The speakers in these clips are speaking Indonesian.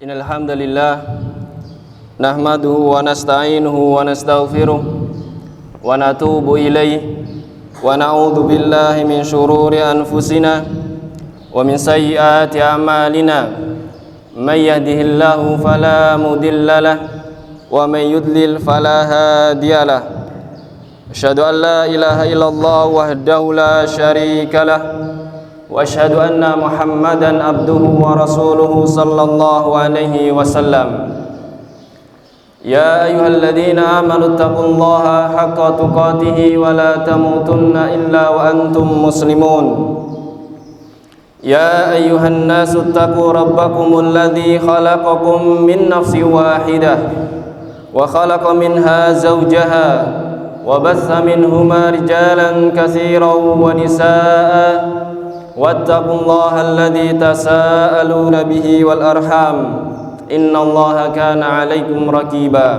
Innal hamdalillah nahmaduhu wa nasta'inuhu wa nastaghfiruh wa natubu ilaihi wa na'udzu billahi min shururi anfusina wa min sayyiati a'malina may yahdihillahu fala mudilla lahu wa may yudlil fala hadiya lahu. Asyhadu an la ilaha illallah wahdahu la syarika lahu wa asyhadu anna Muhammadan abduhu wa rasuluhu sallallahu alaihi wasallam. Ya ayyuhalladzina amanu taqullaha haqqa tuqatih wa la tamutunna illa wa antum muslimun. Ya ayyuhan nasu taqu rabbakumul ladzi khalaqakum min nafsin wahidah wa khalaqa minha zawjaha wa batha minhuma rijalan katsiran wa nisaa'a wattaqullaha alladzi tasaaluna bihi wal arham innallaha kana 'alaikum raqiba.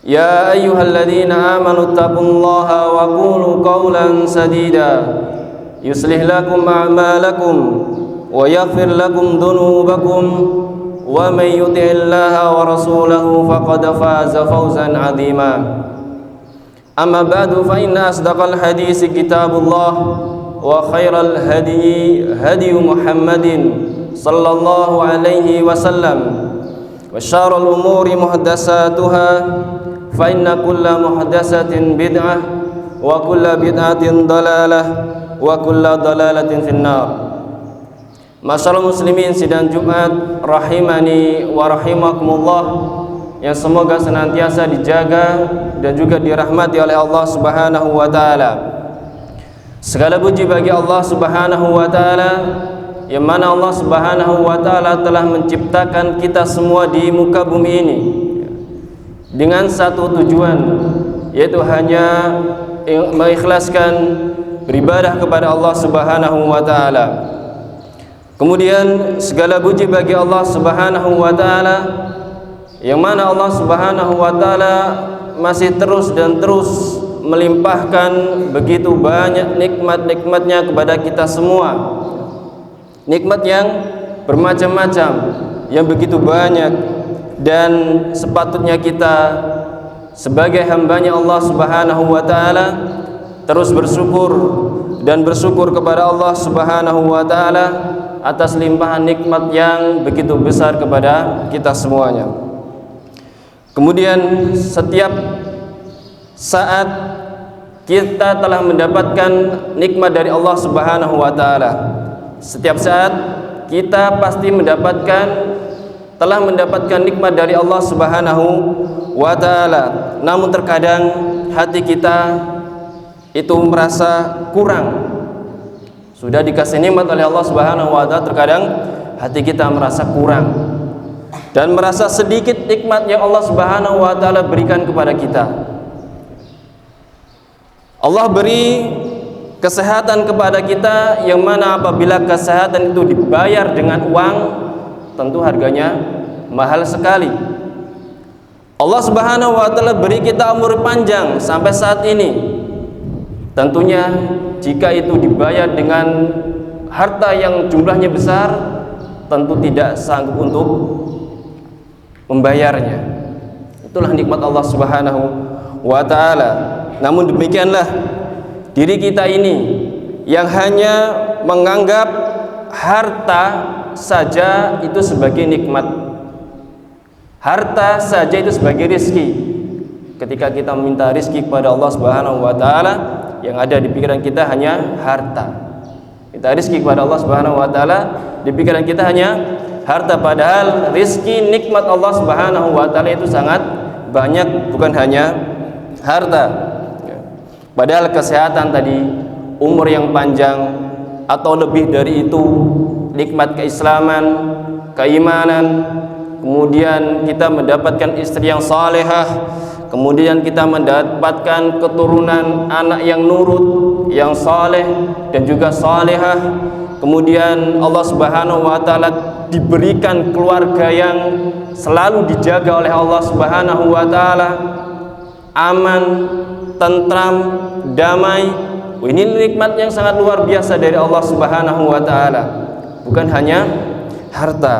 Ya ayyuhalladzina amanu taqullaha wa qulu qawlan sadida yuslih lakum a'malakum wa yaghfir lakum dhunubakum wa may yuti'illaha wa rasulahu faqad faza fawzan 'azima. Amma ba'du fa inna asdaqal hadisi kitabullah wa khairal hadi hadi Muhammadin sallallahu alaihi wasallam wa syarrul umuri muhdatsatuha fa inna kulla muhdatsatin bid'ah wa kulla bid'atin dalalah wa kulla dalalatin finnar. Masyaallah muslimin sidang Jumat rahimani wa rahimakumullah, yang semoga senantiasa dijaga dan juga dirahmati oleh Allah Subhanahu wa taala. Segala puji bagi Allah Subhanahu wa taala, yang mana Allah Subhanahu wa taala telah menciptakan kita semua di muka bumi ini dengan satu tujuan, yaitu hanya mengikhlaskan beribadah kepada Allah Subhanahu wa taala. Kemudian segala puji bagi Allah Subhanahu wa taala, yang mana Allah Subhanahu wa taala masih terus dan terus melimpahkan begitu banyak nikmat-nikmatnya kepada kita semua. Nikmat yang bermacam-macam, yang begitu banyak, dan sepatutnya kita sebagai hambanya Allah Subhanahu wa taala terus bersyukur dan bersyukur kepada Allah Subhanahu wa taala atas limpahan nikmat yang begitu besar kepada kita semuanya. Kemudian setiap saat kita telah mendapatkan nikmat dari Allah Subhanahu wa taala. Setiap saat kita pasti telah mendapatkan nikmat dari Allah Subhanahu wa taala. Namun terkadang hati kita itu merasa kurang. Sudah dikasih nikmat oleh Allah Subhanahu wa taala, terkadang hati kita merasa kurang dan merasa sedikit nikmat yang Allah Subhanahu wa taala berikan kepada kita. Allah beri kesehatan kepada kita, yang mana apabila kesehatan itu dibayar dengan uang, tentu harganya mahal sekali. Allah Subhanahu wa taala beri kita umur panjang sampai saat ini. Tentunya jika itu dibayar dengan harta yang jumlahnya besar, tentu tidak sanggup untuk membayarnya. Itulah nikmat Allah Subhanahu wa taala. Namun demikianlah diri kita ini yang hanya menganggap harta saja itu sebagai nikmat, harta saja itu sebagai rizki. Ketika kita meminta rizki kepada Allah Subhanahu wa taala, yang ada di pikiran kita hanya harta. Minta rizki kepada Allah Subhanahu wa taala, di pikiran kita hanya harta, padahal rizki nikmat Allah Subhanahu wa taala itu sangat banyak, bukan hanya harta. Padahal kesehatan tadi, umur yang panjang, atau lebih dari itu, nikmat keislaman, keimanan, kemudian kita mendapatkan istri yang salehah, kemudian kita mendapatkan keturunan anak yang nurut, yang saleh dan juga salehah, kemudian Allah Subhanahu wa taala diberikan keluarga yang selalu dijaga oleh Allah Subhanahu wa taala, aman, tentram, damai. Ini nikmat yang sangat luar biasa dari Allah Subhanahu wa taala, bukan hanya harta.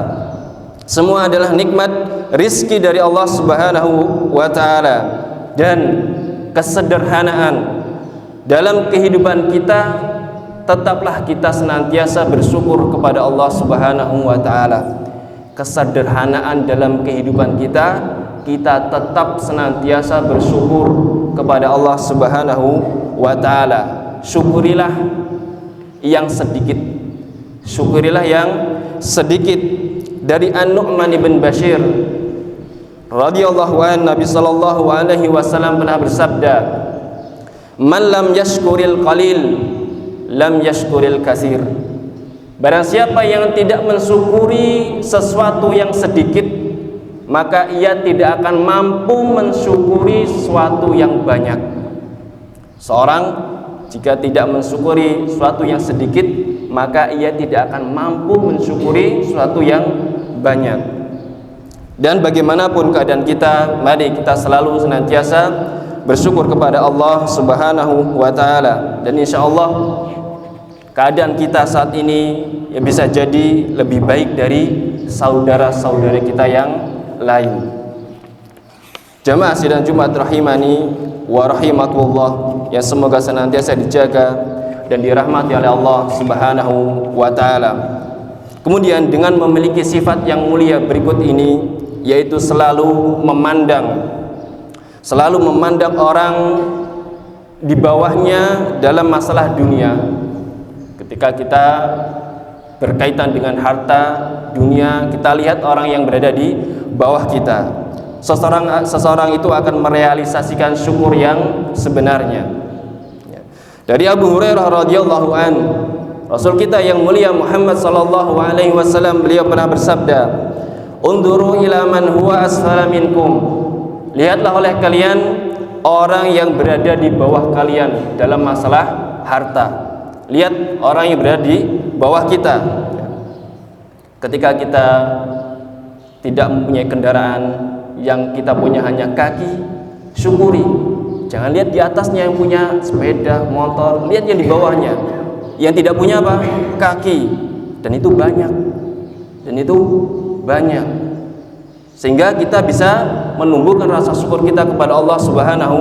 Semua adalah nikmat rizki dari Allah Subhanahu wa ta'ala. Dan kesederhanaan dalam kehidupan kita, tetaplah kita senantiasa bersyukur kepada Allah Subhanahu wa ta'ala. Kesederhanaan dalam kehidupan kita, kita tetap senantiasa bersyukur kepada Allah Subhanahu wa ta'ala. Syukurilah yang sedikit, syukurilah yang sedikit. Dari An-Nu'man bin Bashir radhiyallahu anhu, Nabi sallallahu alaihi wasallam pernah bersabda, "Man lam yashkuril qalil, lam yashkuril katsir." Barang siapa yang tidak mensyukuri sesuatu yang sedikit, maka ia tidak akan mampu mensyukuri sesuatu yang banyak. Seorang jika tidak mensyukuri sesuatu yang sedikit, maka ia tidak akan mampu mensyukuri sesuatu yang banyak. Dan bagaimanapun keadaan kita, mari kita selalu senantiasa bersyukur kepada Allah Subhanahu wa ta'ala. Dan insya Allah keadaan kita saat ini ya bisa jadi lebih baik dari saudara-saudara kita yang lain. Jamaah sidang Jumat rahimani wa rahimakumullah, yang semoga senantiasa dijaga dan dirahmati oleh Allah Subhanahu wa ta'ala. Kemudian dengan memiliki sifat yang mulia berikut ini, yaitu selalu memandang orang di bawahnya dalam masalah dunia. Ketika kita berkaitan dengan harta dunia, kita lihat orang yang berada di bawah kita. Seseorang itu akan merealisasikan syukur yang sebenarnya. Dari Abu Hurairah radhiyallahu anhu, Rasul kita yang mulia Muhammad sallallahu alaihi wasallam, beliau pernah bersabda, "Unduru ila man huwa asfala minkum." Lihatlah oleh kalian orang yang berada di bawah kalian dalam masalah harta. Lihat orang yang berada di bawah kita. Ketika kita tidak mempunyai kendaraan, yang kita punya hanya kaki, syukuri. Jangan lihat di atasnya yang punya sepeda, motor, lihat yang di bawahnya, yang tidak punya apa? Kaki. Dan itu banyak. Sehingga kita bisa menumbuhkan rasa syukur kita kepada Allah Subhanahu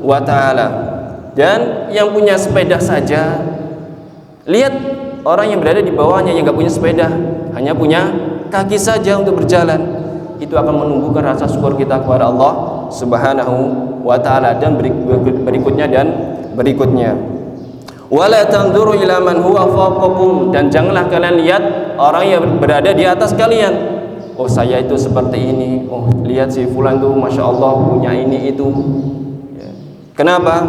wa ta'ala. Dan yang punya sepeda saja, lihat orang yang berada di bawahnya yang gak punya sepeda, hanya punya kaki saja untuk berjalan. Itu akan menumbuhkan rasa syukur kita kepada Allah Subhanahu wa ta'ala. Dan berikutnya, wala tanzuru ila man huwa fawqakum, dan janganlah kalian lihat orang yang berada di atas kalian. Oh, saya itu seperti ini. Oh, lihat si fulan tuh masya Allah punya ini itu. Ya. Kenapa?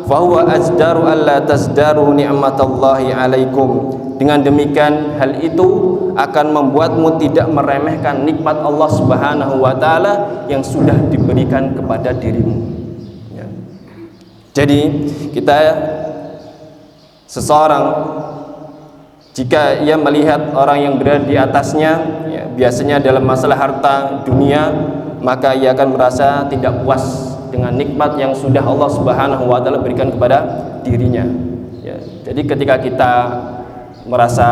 Fahuwa ajdaru alla tazdaru ni'matallahi alaikum. Dengan demikian hal itu akan membuatmu tidak meremehkan nikmat Allah Subhanahu wa ta'ala yang sudah diberikan kepada dirimu. Ya. Jadi seseorang jika ia melihat orang yang berada di atasnya, ya, biasanya dalam masalah harta dunia, maka ia akan merasa tidak puas dengan nikmat yang sudah Allah Subhanahu wa ta'ala berikan kepada dirinya. Ya. Jadi ketika kita merasa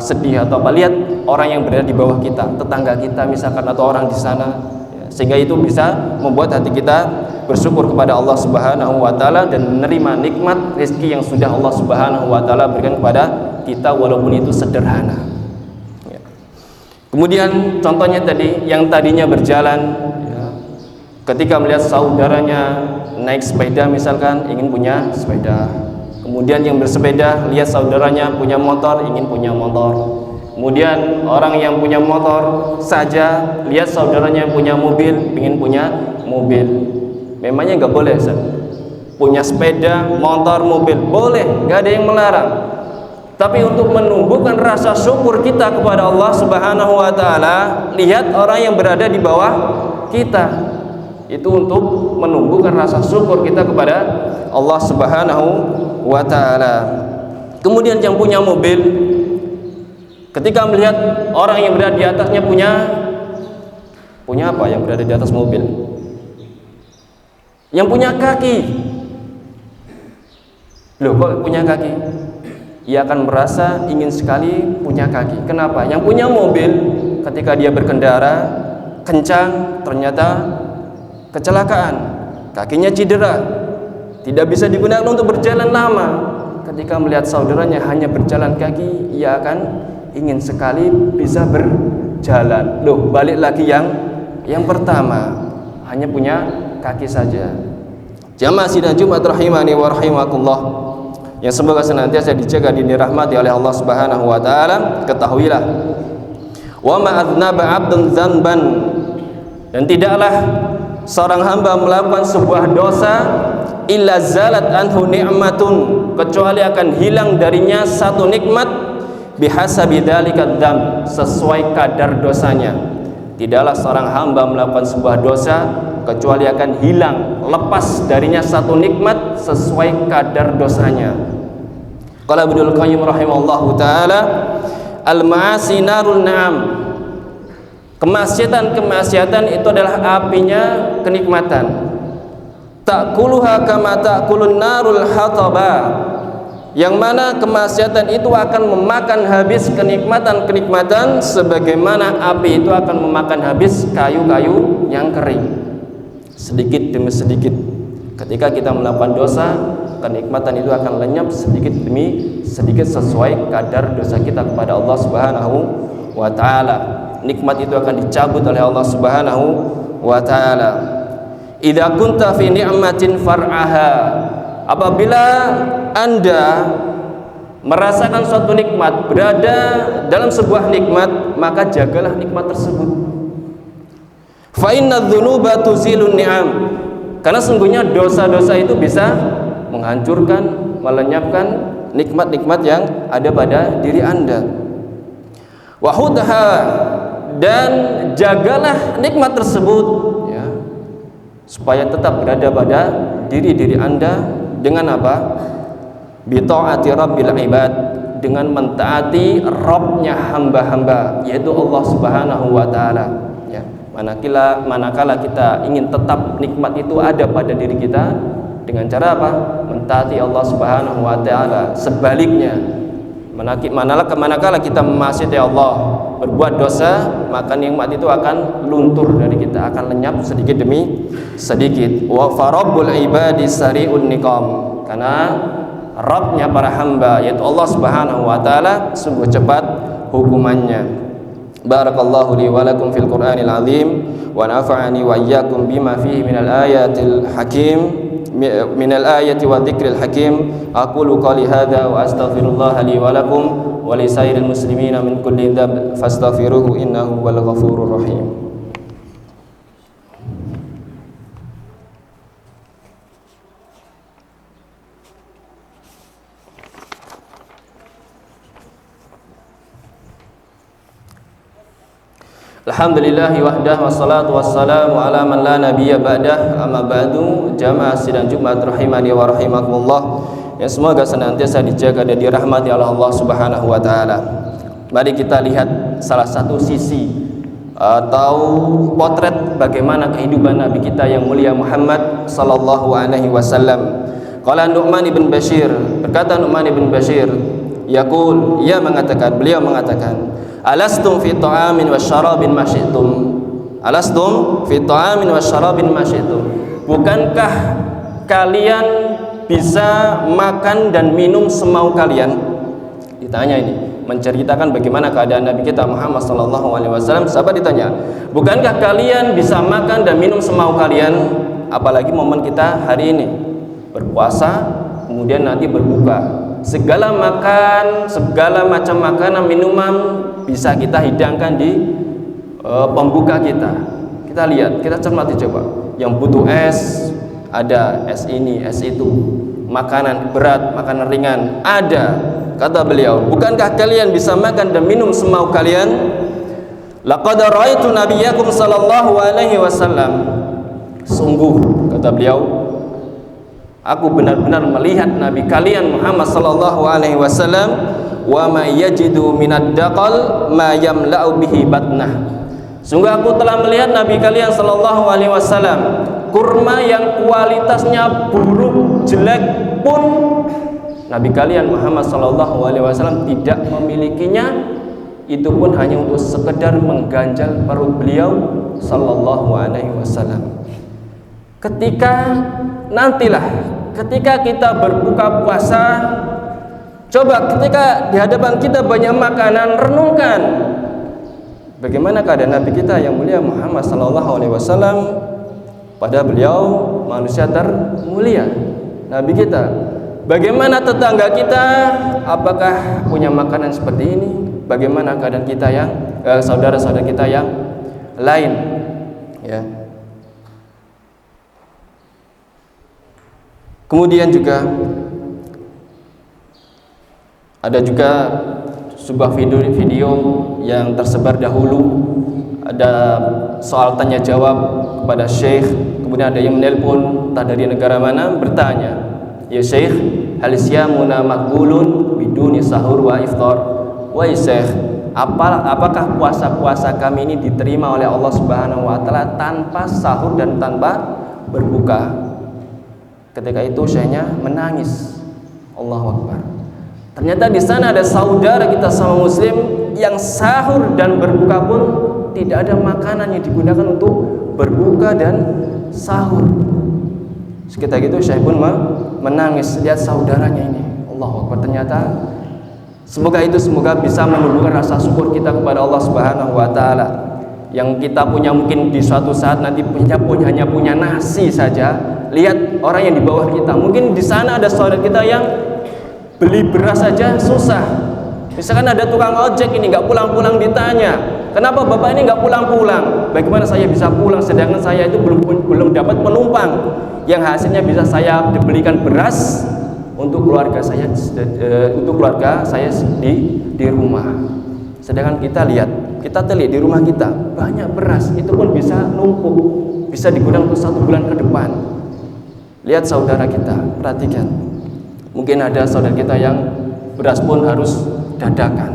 sedih atau apa, lihat orang yang berada di bawah kita, tetangga kita misalkan, atau orang di sana, ya, sehingga itu bisa membuat hati kita bersyukur kepada Allah Subhanahu wa ta'ala dan menerima nikmat rezeki yang sudah Allah Subhanahu wa ta'ala berikan kepada kita, walaupun itu sederhana. Ya. Kemudian contohnya tadi, yang tadinya berjalan, ya, ketika melihat saudaranya naik sepeda misalkan, ingin punya sepeda. Kemudian yang bersepeda lihat saudaranya punya motor, ingin punya motor. Kemudian orang yang punya motor saja lihat saudaranya yang punya mobil, ingin punya mobil. Memangnya nggak boleh, Ustaz? Punya sepeda, motor, mobil boleh, nggak ada yang melarang. Tapi untuk menumbuhkan rasa syukur kita kepada Allah Subhanahu wa ta'ala, lihat orang yang berada di bawah kita. Itu untuk menumbuhkan rasa syukur kita kepada Allah Subhanahu wa ta'ala. Kemudian yang punya mobil, ketika melihat orang yang berada di atasnya punya apa yang berada di atas mobil? Yang punya kaki. Loh, kok punya kaki? Ia akan merasa ingin sekali punya kaki. Kenapa? Yang punya mobil ketika dia berkendara kencang, ternyata kecelakaan, kakinya cedera, tidak bisa digunakan untuk berjalan lama. Ketika melihat saudaranya hanya berjalan kaki, ia akan ingin sekali bisa berjalan. Loh, balik lagi yang pertama, hanya punya kaki saja. Jamaah sidang Jumat rahimani wa rahimakumullah, yang semoga senantiasa dijaga dan dirahmati oleh Allah Subhanahu wa taala. Ketahuilah, wa ma adznaba 'abdun dzanban, dan tidaklah seorang hamba melakukan sebuah dosa illa zalat anhu ni'matun, kecuali akan hilang darinya satu nikmat bihasabi dzalika dzam, sesuai kadar dosanya. Tidaklah seorang hamba melakukan sebuah dosa kecuali akan hilang, lepas darinya satu nikmat sesuai kadar dosanya. Qala Ibnul Qayyim rahimahullahu taala, al-ma'asi narun na'am, kemaksiatan itu adalah apinya kenikmatan. Ta'kuluha kama ta'kulun narul hataba, yang mana kemaksiatan itu akan memakan habis kenikmatan-kenikmatan sebagaimana api itu akan memakan habis kayu-kayu yang kering. Sedikit demi sedikit, ketika kita melakukan dosa, kenikmatan itu akan lenyap sedikit demi sedikit sesuai kadar dosa kita kepada Allah Subhanahu wa taala. Nikmat itu akan dicabut oleh Allah Subhanahu wa taala. Idza kunta fi ni'matin far'aha, apabila Anda merasakan suatu nikmat, berada dalam sebuah nikmat, maka jagalah nikmat tersebut. Fa inna dzunuba tuzilun ni'am, karena sungguhnya dosa-dosa itu bisa menghancurkan, melenyapkan nikmat-nikmat yang ada pada diri Anda. Wa hudha, dan jagalah nikmat tersebut, ya, supaya tetap berada pada diri-diri Anda dengan apa? Bi ta'ati rabbil ibad, dengan mentaati Rabbnya hamba-hamba, yaitu Allah Subhanahu wa taala, ya. Manakala kita ingin tetap nikmat itu ada pada diri kita, dengan cara apa? Mentaati Allah Subhanahu wa taala. Sebaliknya, manakala kita memaksiati Allah, berbuat dosa, maka nikmat itu akan luntur dari kita, akan lenyap sedikit demi sedikit. Wa farabbul ibadi sari'un niqam, karena Rabbnya para hamba, yaitu Allah Subhanahu wa taala, sungguh cepat hukumannya. Barakallahu li wa lakum fil Qur'anil azim, wa nafa'ani wa iyyakum bima fihi minal ayatil hakim, minal ayati wa dzikril hakim. Aqulu qali hadza wa astaghfirullah li wa lakum wa li sairil muslimina min kulli dzamb fastaghfiruhu innahu wal ghafurur rahim. Alhamdulillahi wahdah, wassalatu wassalamu ala man la nabiyya ba'dah, amma ba'du. Jamaah sidang Jumat rahimani wa rahimakumullah, yang semoga senantiasa dijaga dan dirahmati oleh Allah Subhanahu wa taala. Mari kita lihat salah satu sisi atau potret bagaimana kehidupan Nabi kita yang mulia Muhammad sallallahu alaihi wasallam. Qala Nu'man bin Bashir, berkata Nu'man bin Bashir, yaqul, beliau mengatakan, alastum fi ta'amin wa syarabin ma syi'tum, alastum fi ta'amin wa syarabin ma syi'tum, bukankah kalian bisa makan dan minum semau kalian? Ditanya ini, menceritakan bagaimana keadaan Nabi kita Muhammad sallallahu alaihi wasallam. Sahabat ditanya, bukankah kalian bisa makan dan minum semau kalian? Apalagi momen kita hari ini berpuasa, kemudian nanti berbuka, segala macam makanan minuman bisa kita hidangkan di pembuka kita. Kita lihat, kita cermati coba. Yang butuh es, ada es ini, es itu. Makanan berat, makanan ringan, ada. Kata beliau, bukankah kalian bisa makan dan minum semau kalian? Laqad ra'aitu nabiyyakum sallallahu alaihi wasallam, sungguh, kata beliau, aku benar-benar melihat Nabi kalian Muhammad sallallahu alaihi wasallam, wa ma yajidu minad daqal ma yamla'u bihi batnah. Sungguh aku telah melihat Nabi kalian sallallahu alaihi wasallam, kurma yang kualitasnya buruk, jelek pun Nabi kalian Muhammad sallallahu alaihi wasallam tidak memilikinya itu pun hanya untuk sekedar mengganjal perut beliau sallallahu alaihi wasallam. Ketika kita berbuka puasa, coba ketika di hadapan kita banyak makanan, renungkan bagaimana keadaan Nabi kita yang mulia Muhammad sallallahu alaihi wasallam. Padahal beliau manusia termulia, Nabi kita. Bagaimana tetangga kita? Apakah punya makanan seperti ini? Bagaimana keadaan kita yang saudara-saudara kita yang lain? Ya. Kemudian juga ada juga sebuah video yang tersebar dahulu, ada soal tanya jawab kepada Syekh, kemudian ada yang menelpon entah dari negara mana bertanya, "Ya Syekh, hal siyamuna maqbulun biduni sahur wa iftar?" Wahai Syekh, apakah puasa-puasa kami ini diterima oleh Allah Subhanahu wa taala tanpa sahur dan tanpa berbuka? Ketika itu Syekhnya menangis. Allahu Akbar. Ternyata di sana ada saudara kita sama muslim yang sahur dan berbuka pun tidak ada makanan yang digunakan untuk berbuka dan sahur. Sekitar itu Syekh pun menangis lihat saudaranya ini. Allahu Akbar. Ternyata semoga bisa menumbuhkan rasa syukur kita kepada Allah Subhanahu wa taala. Yang kita punya mungkin di suatu saat nanti hanya punya nasi saja. Lihat orang yang di bawah kita, mungkin di sana ada saudara kita yang beli beras saja susah. Misalkan ada tukang ojek ini nggak pulang-pulang, ditanya, kenapa bapak ini nggak pulang-pulang? Bagaimana saya bisa pulang sedangkan saya itu belum dapat penumpang yang hasilnya bisa saya belikan beras untuk keluarga saya di rumah. Sedangkan kita telik di rumah kita banyak beras, itu pun bisa numpuk, bisa digunakan untuk 1 bulan ke depan. Lihat saudara kita, perhatikan. Mungkin ada saudara kita yang beras pun harus dadakan,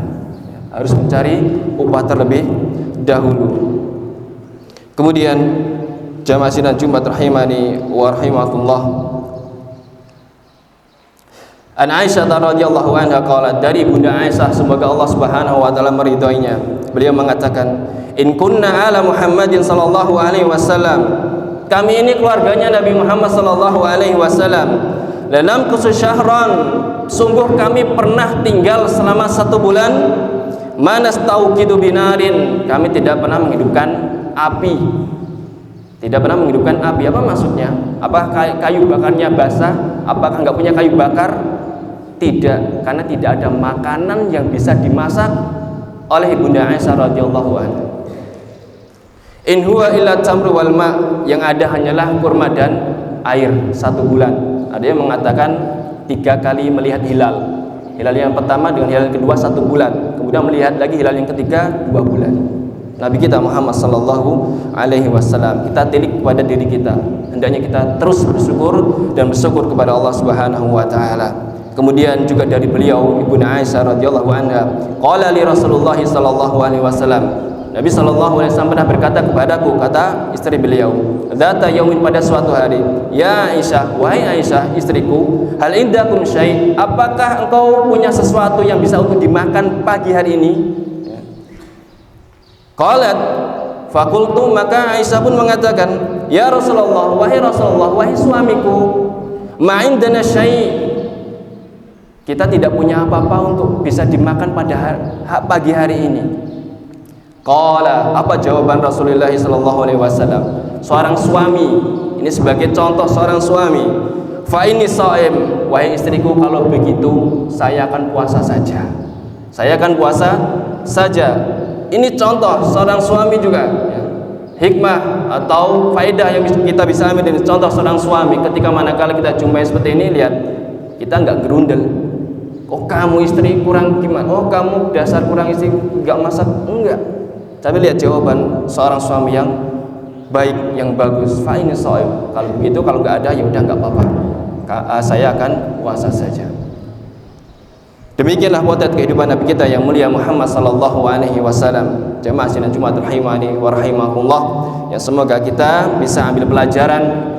harus mencari upah terlebih dahulu. Kemudian jamaah sidang Jumat rahimani wa rahimakumullah. An Aisyah radhiyallahu anha qalat, dari Bunda Aisyah semoga Allah Subhanahu wa taala meridhoinya, beliau mengatakan, in kunna ala Muhammadin sallallahu alaihi wasallam, kami ini keluarganya Nabi Muhammad sallallahu alaihi wasallam, dalam khusus syahran, sungguh kami pernah tinggal selama 1 bulan, manastauqidu binarin, kami tidak pernah menghidupkan api. Tidak pernah menghidupkan api. Apa maksudnya? Apakah kayu bakarnya basah? Apakah enggak punya kayu bakar? Tidak, karena tidak ada makanan yang bisa dimasak oleh Bunda Aisyah radhiyallahu anha. In huwa illa tamru wal ma, yang ada hanyalah kurma dan air 1 bulan. Ada yang mengatakan 3 kali melihat hilal. Hilal yang pertama dengan hilal yang kedua 1 bulan. Kemudian melihat lagi hilal yang ketiga 2 bulan. Nabi kita Muhammad sallallahu alaihi wasallam, kita tilik kepada diri kita. Hendaknya kita terus bersyukur dan bersyukur kepada Allah Subhanahu wa taala. Kemudian juga dari beliau Ibnu Aisyah radhiyallahu anha, qala li Rasulullah sallallahu alaihi wasallam, Nabi sallallahu alaihi wasallam pernah berkata kepadaku, kata istri beliau, dzata yaumin, pada suatu hari, ya Aisyah, wahai Aisyah istriku, hal indakum syai', apakah engkau punya sesuatu yang bisa untuk dimakan pagi hari ini? Qalat, fakultu, maka Aisyah pun mengatakan, ya Rasulullah, wahai suamiku, ma indana syai', kita tidak punya apa-apa untuk bisa dimakan pada pagi hari ini. Qala, apa jawaban Rasulullah sallallahu alaihi wasallam? Seorang suami, ini sebagai contoh seorang suami, fa inni shaim, wahai istriku, kalau begitu saya akan puasa saja. Saya akan puasa saja. Ini contoh seorang suami juga, ya. Hikmah atau faedah yang kita bisa ambil dari contoh seorang suami. Ketika manakala kita jumpai seperti ini, lihat, kita nggak gerundel. Oh kamu istri kurang gimana? Oh kamu dasar kurang istri, nggak masak, enggak. Tapi lihat jawaban seorang suami yang baik, yang bagus. Fa ini shaim. Kalau begitu, kalau nggak ada ya udah nggak apa-apa. Saya akan puasa saja. Demikianlah potret kehidupan Nabi kita yang mulia Muhammad sallallahu alaihi wasallam. Jemaah sidang Jumat rahimani wa rahimakumullah. Ya, semoga kita bisa ambil pelajaran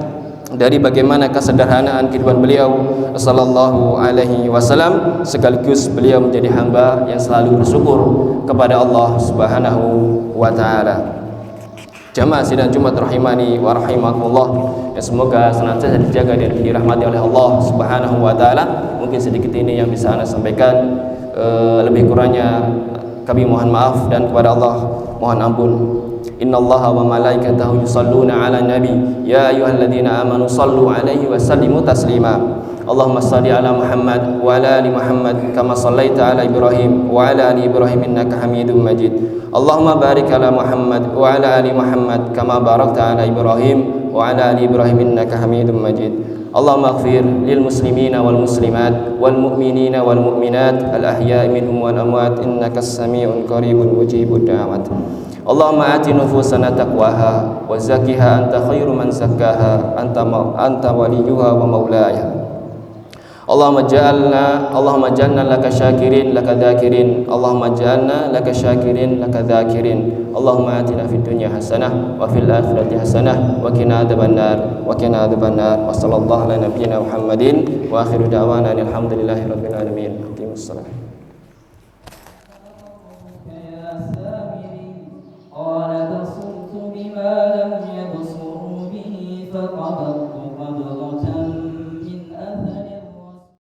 dari bagaimana kesederhanaan kehidupan beliau sallallahu alaihi wasallam, sekaligus beliau menjadi hamba yang selalu bersyukur kepada Allah Subhanahu wa taala. Jamaah sidang Jumat rahimani wa rahimakumullah, ya semoga senantiasa dijaga dan dirahmati oleh Allah Subhanahu wa taala. Mungkin sedikit ini yang bisa Anda sampaikan, lebih kurangnya kami mohon maaf dan kepada Allah mohon ampun. Innallaha wa malaikatahu yusalluna 'alan nabi ya ayyuhalladzina amanu sallu 'alaihi wa sallimu taslima. Allahumma shalli 'ala Muhammad wa 'ala ali Muhammad kama shallaita 'ala Ibrahim wa 'ala ali Ibrahim innaka Hamidum Majid. Allahumma barik 'ala Muhammad wa 'ala ali Muhammad kama barakta 'ala Ibrahim wa 'ala ali Ibrahim innaka Hamidum Majid. Allahumma ighfir lil muslimina wal muslimat wal mu'minina wal mu'minat al ahya'i minhum wal amwat innakas samii'un qaribun mujibud da'wat. Allahumma ati nufusana taqwaha wa zakkiha anta khairu man zakkaha anta waliyuha wa maulaya. Allahumma ja'alna laka syakirin laka dhakirin. Allahumma ja'alna laka syakirin laka dhakirin. Allahumma atina fid dunya hasanah wa fil akhirati hasanah wa qina adzabannar wa qina adzabannar. Wa sallallahu ala nabiyyina Muhammadin wa akhiru da'wana alhamdulillahi rabbil alamin. Wassalam. قال بصرت بما لم يبصروا به فقبضت قبضة